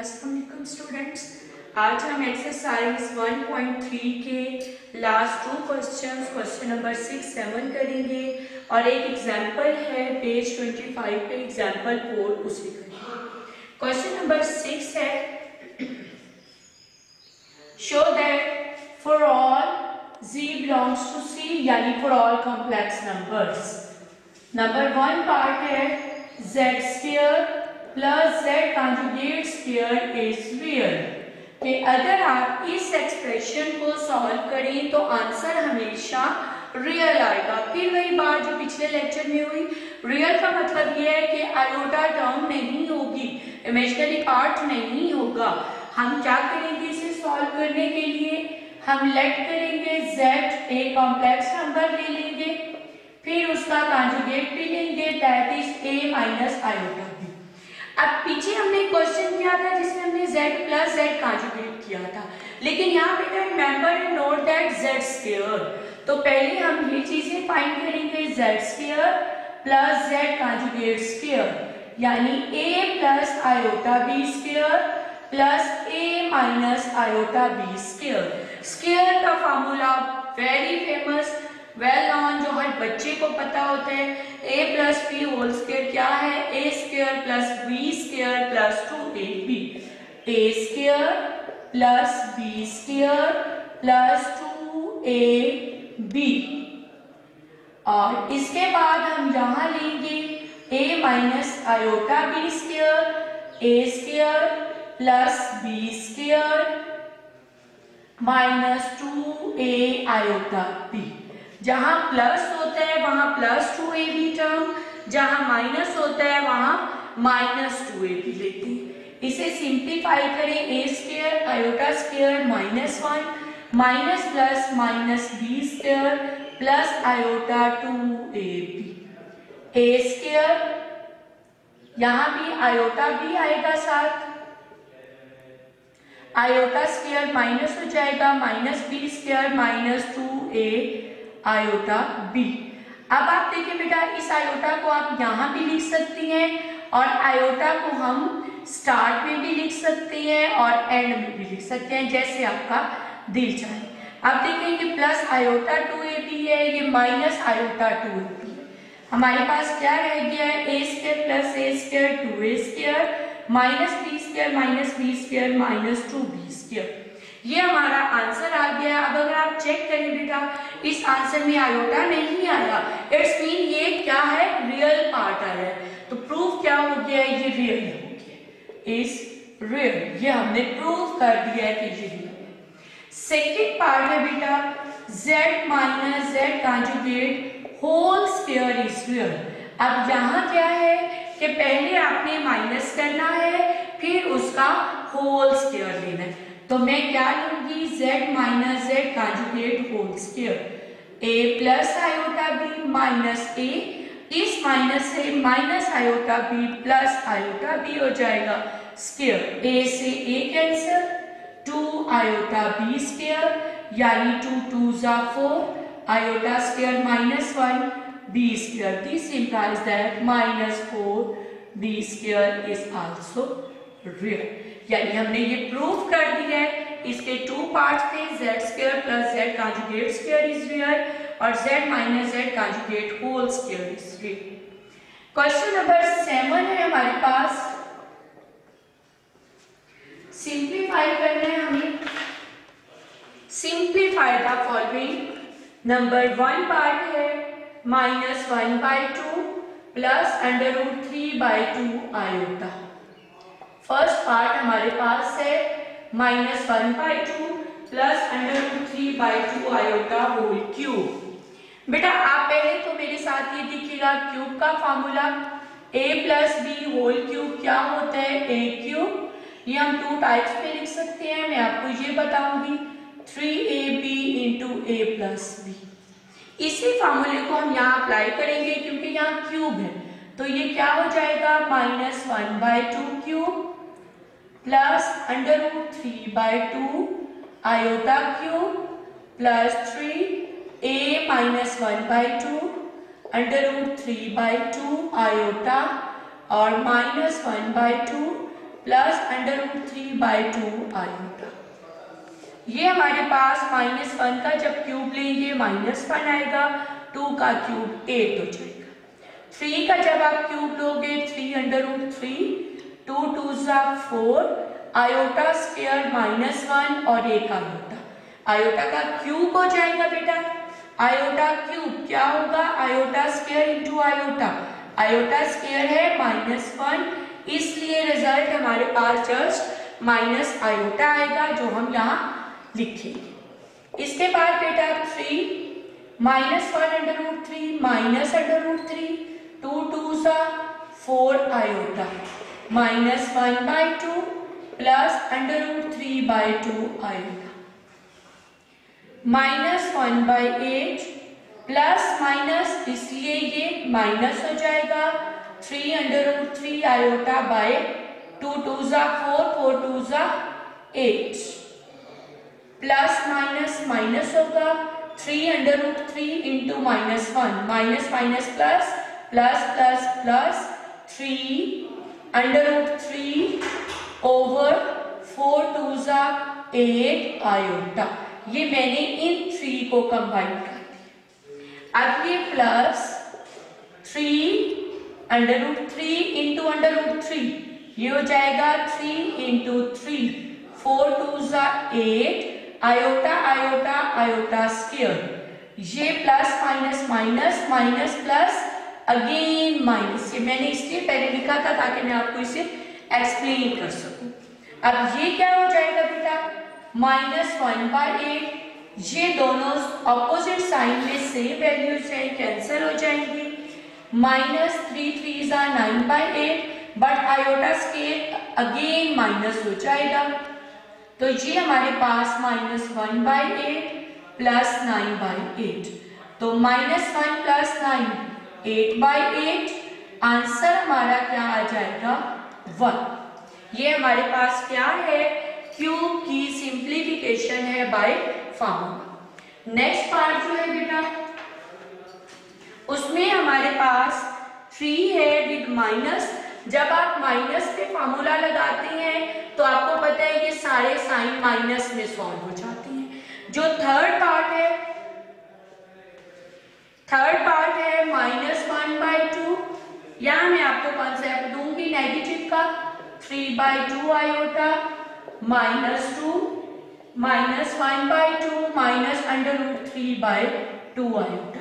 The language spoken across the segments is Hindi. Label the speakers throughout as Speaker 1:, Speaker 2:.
Speaker 1: अस्सलामुअलैकुम स्टूडेंट्स, आज हम एक्सरसाइज 1.3 के लास्ट 2 क्वेश्चन नंबर 6, 7 करेंगे और एक एग्जांपल है पेज 25 पे एग्जांपल 4 उसे करेंगे। क्वेश्चन नंबर 6 है show that for all z belongs to c यानी for all complex numbers. Number 1 part है z square plus z conjugate square is real कि अगर आप इस एक्सप्रेशन को सॉल्व करें तो आंसर हमेशा रियल आएगा। फिर वही बात जो पिछले लेक्चर में हुई, रियल का मतलब यह है कि आयोटा टर्म नहीं होगी, इमेजिनरी पार्ट नहीं होगा। हम क्या करेंगे इसे सॉल्व करने के लिए, हम लेट करेंगे z एक कॉम्प्लेक्स नंबर ले लेंगे, फिर उसका कॉन्जुगेट भी लेंगे that is a minus iota b। अब पीछे हमने क्वेश्चन किया था जिसमें हमने z प्लस z कॉन्जुगेट किया था, लेकिन यहाँ पे remember and note that z square. तो पहले हम ये चीजें फाइंड करेंगे z square plus z conjugate square यानी a plus iota b square plus a minus iota b square. Square का formula very famous well known जो हर बच्चे को पता होता है, a plus B whole square क्या है, a square plus b square plus 2ab। a square plus b square plus 2ab और इसके बाद हम यहाँ लेंगे a minus iota b square, a square plus b square minus 2a iota b। जहां प्लस होता है वहां प्लस 2ab टर्म, जहां माइनस होता है वहां माइनस 2ab लेते हैं। इसे सिंप्लीफाई करें, a square iota square minus 1 minus plus minus b square plus iota 2ab। a square यहां भी आयोटा भी आएगा साथ, आयोटा स्क्वायर माइनस हो जाएगा minus b square minus 2a iota b। अब आप देखिए बेटा, इस आयोटा को आप यहाँ भी लिख सकती हैं और आयोटा को हम स्टार्ट में भी लिख सकते हैं और एंड में भी लिख सकते हैं, जैसे आपका दिल चाहे। अब देखेंगे प्लस आयोटा 2ab है, ये माइनस आयोटा 2ab है। हमारे पास क्या रह गया है, a square plus a square 2a square minus b square minus b square minus 2b square. ये हमारा आंसर आ गया। अब अगर आप चेक करें बेटा, इस आंसर में आयोटा नहीं आया, इट्स मीन ये क्या है, रियल पार्ट आया है। तो प्रूफ क्या हो गया, ये रियल हो गया, इज रियल। ये हमने प्रूफ कर दिया है कि ये रियल है। सेकेंड पार्ट है बेटा z minus z conjugate whole square is real. अब यहाँ क्या है कि पहले आपने माइनस करना है फिर उसका होल स्क्वायर लेना है। तो मैं क्या लूंगी, z minus z conjugate whole square, a plus iota b minus a, इस माइनस से minus iota b plus iota b हो जाएगा स्क्वायर, a से a cancel 2 iota b square यानी 2 2 जा 4 iota square minus 1 b square. This implies that minus 4b square is also real। यानी हमने ये प्रूफ कर दिया है। इसके 2 पार्ट्स थे, z square plus z conjugate square is real और z minus z conjugate whole square is real. Question number 7 है हमारे पास, सिंप्लीफाई करना है हमें। Simplify the following. Number 1 part है minus 1/2 plus √3/2 iota. First part हमारे पास है minus 1/2 plus √3/2 iota whole cube. बेटा आप पहले तो मेरे साथ ये देखिएगा, क्यूब का formula a plus B whole cube क्या होता है, a क्यूब। ये हम 2 टाइप्स में लिख सकते हैं, मैं आपको ये बताऊंगी 3ab into a plus B. इसी फॉर्मूले को हम यहाँ अप्लाई करेंगे क्योंकि यहाँ क्यूब है, तो ये क्या हो जाएगा minus 1/2 cube plus √3/2 iota cube plus 3a minus 1/2 √3/2 iota और माइनस 1/2 प्लस √3/2 आयोटा। ये हमारे पास -1 का जब क्यूब लेंगे -1 आएगा, 2 का क्यूब 8 हो जाएगा। 3 का जब आप क्यूब लोगे 3√3, 2 2 4, आयोटा स्क्वायर -1 और 1 आयोटा, आयोटा का क्यूब हो जाएगा बेटा। आयोटा क्यूब क्या होगा, iota square into iota, iota square है -1, इसलिए रिजल्ट हमारे पास जस्ट माइनस आयोटा आएगा जो हम यहाँ लिखेंगे। इसके बाद बेटा 3 -1√3 -√3, 2 2 4 iota, -1/2 plus √3/2 iota, -1/8 plus minus, इसलिए ये माइनस हो जाएगा, 3√3 iota by 2 2 4, 4 2 8, plus minus minus होगा, 3√3 into -1, minus minus plus, plus plus plus, 3√3 over 4 2 8 iota. ये मैंने इन 3 को कंबाइन कर दिया। अब ये प्लस 3√3 इंटू √3, ये हो जाएगा 3 into 3, 4 2 8 iota iota iota square, ये plus minus minus minus plus again minus, ये मैंने इसलिए पहले लिखा था ताकि मैं आपको इसे एक्सप्लेन कर सकूं। अब ये क्या हो जाएगा बेटा, -1/8, ये दोनों ऑपोजिट साइन में सेम वैल्यूज है, कैंसिल हो जाएंगी, -3 3 9/8, but iota square again minus हो जाएगा, तो ये हमारे पास -1/8 प्लस 9/8, तो -1 प्लस 9 8/8, आंसर हमारा क्या आ जाएगा 1। ये हमारे पास क्या है, क्यूब की सिंप्लीफिकेशन है बाय फॉर्मूला। नेक्स्ट पार्ट जो है बेटा, उसमें हमारे पास 3 है विद माइनस। जब आप माइनस पे फॉर्मूला लगाते हैं तो आपको पता है ये सारे साइन माइनस में सॉल्व हो जाते हैं। जो थर्ड पार्ट है -1/2, यहाँ मैं आपको कॉन्सेप्ट दूंगी नेगेटिव का, 3/2 आयोटा -2 -1/2 -√3/2 आयोटा।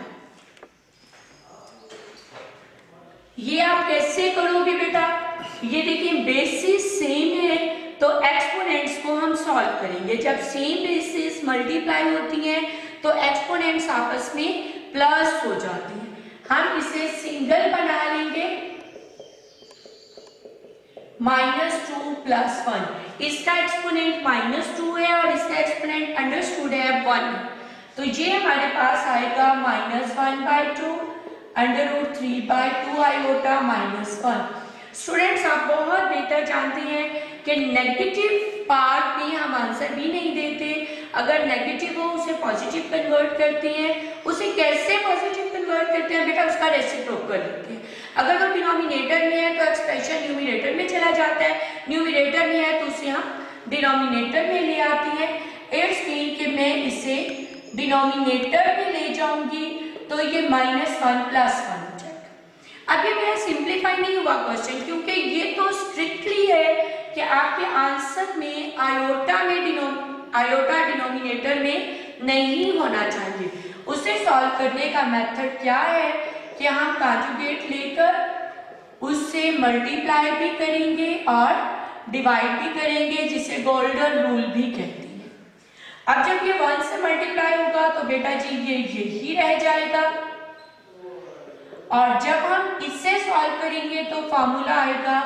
Speaker 1: ये आप कैसे करोगे बेटा, ये देखिए बेसिस सेम है तो एक्सपोनेंट्स को हम सॉल्व करेंगे। जब सेम बेसिस मल्टीप्लाई होती हैं तो एक्सपोनेंट्स आपस में प्लस हो जाते हैं। हम इसे सिंगल बना लेंगे, -2 + 1, इसका एक्सपोनेंट -2 है और इसका एक्सपोनेंट अंडरस्टूड है 1, तो ये हमारे पास आएगा -1/2 √3/2 आयोटा -1। स्टूडेंट्स आप बहुत बेहतर जानते हैं कि नेगेटिव पार्ट में हम आंसर भी नहीं देते, अगर नेगेटिव हो उसे पॉजिटिव कन्वर्ट करते हैं। उसे कैसे पॉजिटिव कन्वर्ट करते हैं बेटा, उसका रेसिप्रोकल लेते हैं। अगर वो डिनोमिनेटर में है तो एक्सप्रेशन न्यूमरेटर में चला जाता है, न्यूमरेटर में है तो उसे हम डिनोमिनेटर में ले आते हैं। इट्स मीन कि मैं इसे डिनोमिनेटर में ले जाऊंगी तो ये -1 + 1 हो जाएगा। अब ये मेरा सिंप्लीफाई नहीं हुआ क्वेश्चन, क्योंकि ये तो स्ट्रिक्टली है कि आपके आंसर में आयोटा डिनोमिनेटर में नहीं होना चाहिए। उसे सॉल्व करने का मेथड क्या है कि हम कॉन्जुगेट लेकर उससे मल्टीप्लाई भी करेंगे और डिवाइड भी करेंगे, जिसे गोल्डन रूल भी कहते हैं। अब जब ये 1 से मल्टीप्लाई होगा तो बेटा जी ये यही रह जाएगा, और जब हम इससे सॉल्व करेंगे तो फॉर्मूला आएगा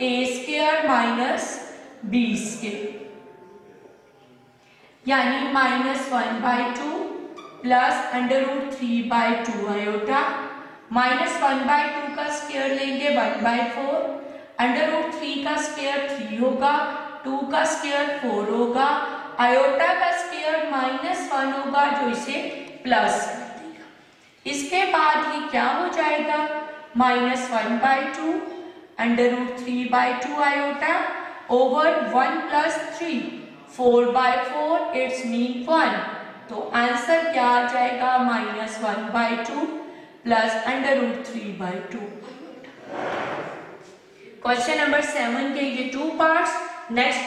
Speaker 1: a² - b², यानी -1/2 प्लस √3/2 आयोटा, -1/2 का स्क्वायर लेंगे 1/4, √3 का स्क्वायर 3 होगा, 2 का स्क्वायर 4 होगा, आयोटा का स्क्वायर -1 होगा जो इसे प्लस कर देगा। इसके बाद ये क्या हो जाएगा, -1/2 √3/2 iota over 1 plus 3, 4 by 4 it's mean 1। तो आंसर क्या आ जाएगा, -1/2 प्लस √3/2। क्वेश्चन नंबर 7 के ये 2 पार्ट्स। नेक्स्ट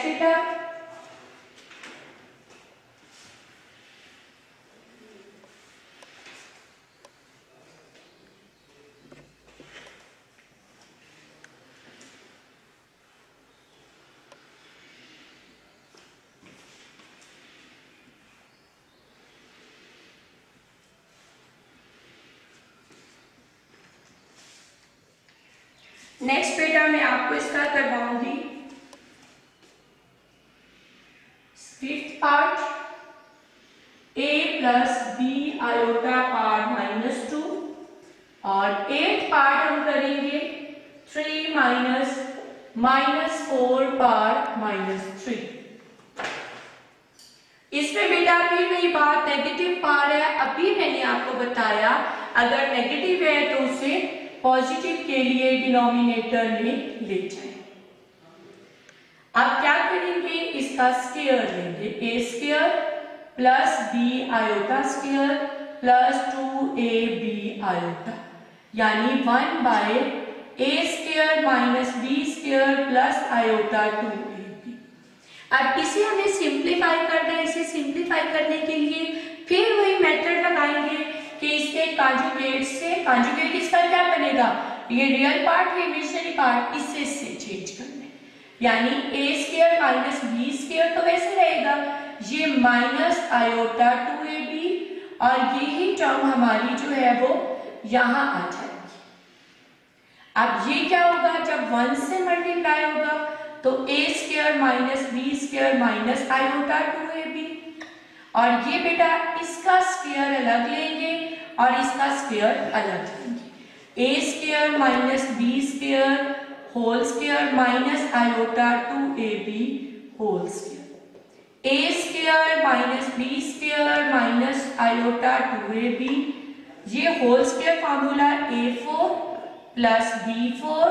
Speaker 1: बेटा, मैं आपको इसका करवाऊंगी 5th part, a plus B iota power -2, और 8th पार्ट हम करेंगे 3 -4 पावर -3। इसमें बेटा फिर वही बात, नेगेटिव पावर है। अभी मैंने आपको बताया अगर नेगेटिव है तो उसे पॉजिटिव के लिए डिनोमिनेटर में ले जाएं। अब क्या करेंगे, इसका स्क्वायर लेंगे, a square plus b iota square plus 2ab iota, यानी 1/a square minus b square plus iota 2ab। अब इसे हमें सिंप्लीफाई करना है। इसे सिंप्लीफाई करने के लिए फिर वही मेथड लगाएंगे कि इसके कांजुगेट से, कांजुगेट इसका क्या बनेगा, ये रियल पार्ट है, इमेजिनरी पार्ट, इससे चेंज करना है, यानी a square minus b square तो वैसे रहेगा, ये माइनस आयोटा 2ab, और यही टर्म हमारी जो है वो यहां आ जाएगी। अब ये क्या होगा, जब 1 से मल्टीप्लाई होगा तो a square minus b square minus iota 2ab, और ये बेटा इसका स्क्वायर अलग लेंगे और इसका स्क्वायर अलग लेंगे, a square minus b square whole square minus iota 2ab whole square, a square minus b square minus iota 2ab, ये whole square formula a4 plus b4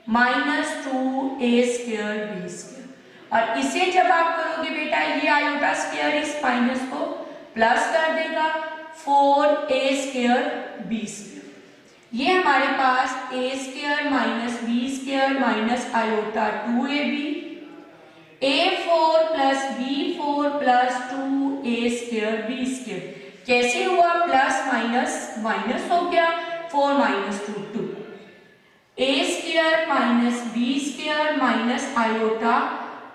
Speaker 1: minus 2a square b square, और इसे जब आप करोगे बेटा ये आयोटा स्क्वायर इस माइनस को प्लस कर देगा, 4a स्क्वायर b स्क्वायर, ये हमारे पास a square minus b square minus iota 2ab, a4 plus b4 plus 2a square b square, कैसे हुआ, प्लस माइनस माइनस हो गया, 4 minus 2 a square minus b square minus iota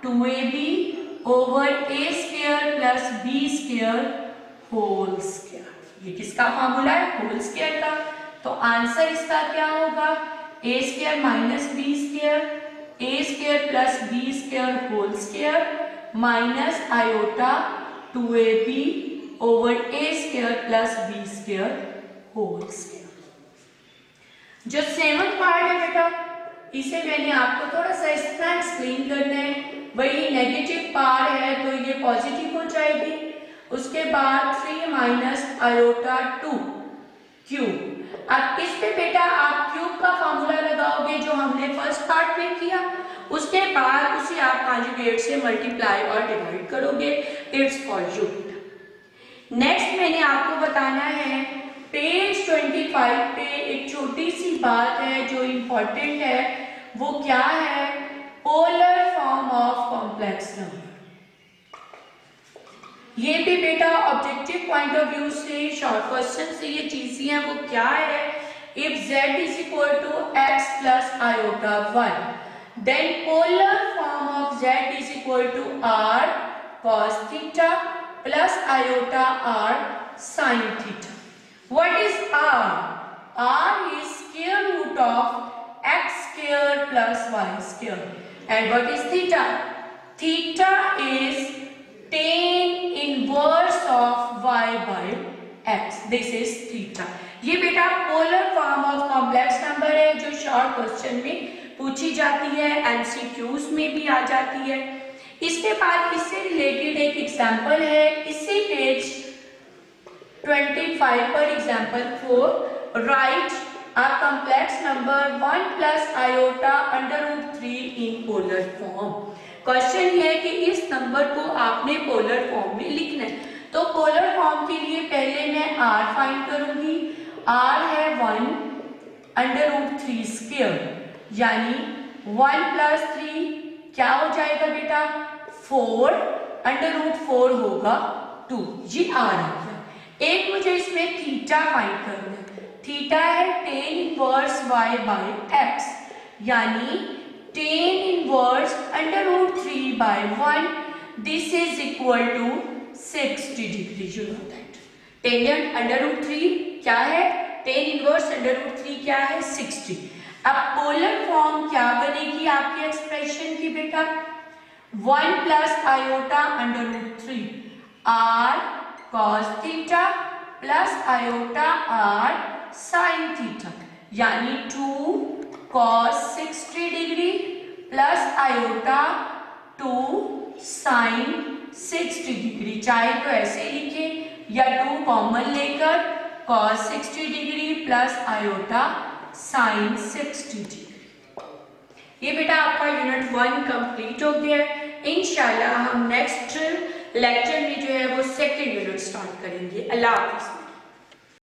Speaker 1: 2ab over a square plus b square whole square. ये किसका फार्मूला है, होल स्क्वायर का। तो आंसर इसका क्या होगा, a square minus b square, a square plus b square whole square minus iota 2ab over a square plus b square whole square. जो 7th पार्ट है बेटा, इसे मैंने आपको थोड़ा सा इस तरह एक्सप्लेन करना है। वही नेगेटिव पावर है तो ये पॉजिटिव हो जाएगी, उसके बाद 3 माइनस आयोटा 2 क्यूब। अब इस पे बेटा आप क्यूब का फॉर्मूला लगाओगे जो हमने फर्स्ट पार्ट में किया, उसके बाद उसे आप कॉन्जुगेट से मल्टीप्लाई और डिवाइड करोगे, इट्स फॉर यू। नेक्स्ट मैंने आपको बताना है पेज 25 पे एक छोटी सी बात है जो इम्पोर्टेंट है, वो क्या है, polar form of complex number. ये भी बेटा ऑब्जेक्टिव पॉइंट ऑफ व्यू से, शॉर्ट क्वेश्चन से ये चीजें हैं, वो क्या है, if z is equal to x plus iota 1 then polar form of z is equal to r cos theta plus iota r sin theta. What is r? r is square root of x square plus y square. And what is theta? Theta is tan inverse of y by x. This is theta. ये बेटा polar form of complex number है जो शॉर्ट क्वेश्चन में पूछी जाती है, एमसीक्यूज में भी आ जाती है। इसके बाद इससे रिलेटेड एक एग्जांपल है, इसी पेज 25 पर example 4 right a complex number 1 plus iota under root 3 in polar form। Question ये है कि इस नंबर को आपने पोलर फॉर्म में लिखना है। तो पोलर फॉर्म के लिए पहले मैं r फाइंड करूंगी। r है 1 अंडर रूट 3 स्क्वायर, यानी 1 प्लस 3 क्या हो जाएगा बेटा 4 अंडर रूट 4 होगा 2, ये r आ गया। एक मुझे इसमें थीटा फाइंड करना है। थीटा है tan inverse y by x, यानी tan inverse under root 3 by 1, this is equal to 60 degree. You know that tan under root 3 क्या है, tan इनवर्स अंडर रूट 3 क्या है 60। अब पोलर फॉर्म क्या बनेगी आपके एक्सप्रेशन की बेटा 1 plus iota under root 3 r cos theta plus iota r sin theta, यानी 2 cos 60 degree plus iota 2 sin 60 degree. चाहे तो ऐसे लिखे या 2 कॉमन लेकर cos 60 degree plus iota sin 60 degree. ये बेटा आपका यूनिट 1 कंप्लीट हो गया है। इंशाल्लाह हम नेक्स्ट लेक्चर में जो है वो सेकंड यूनिट स्टार्ट करेंगे। अल्लाह हाफ़िज़।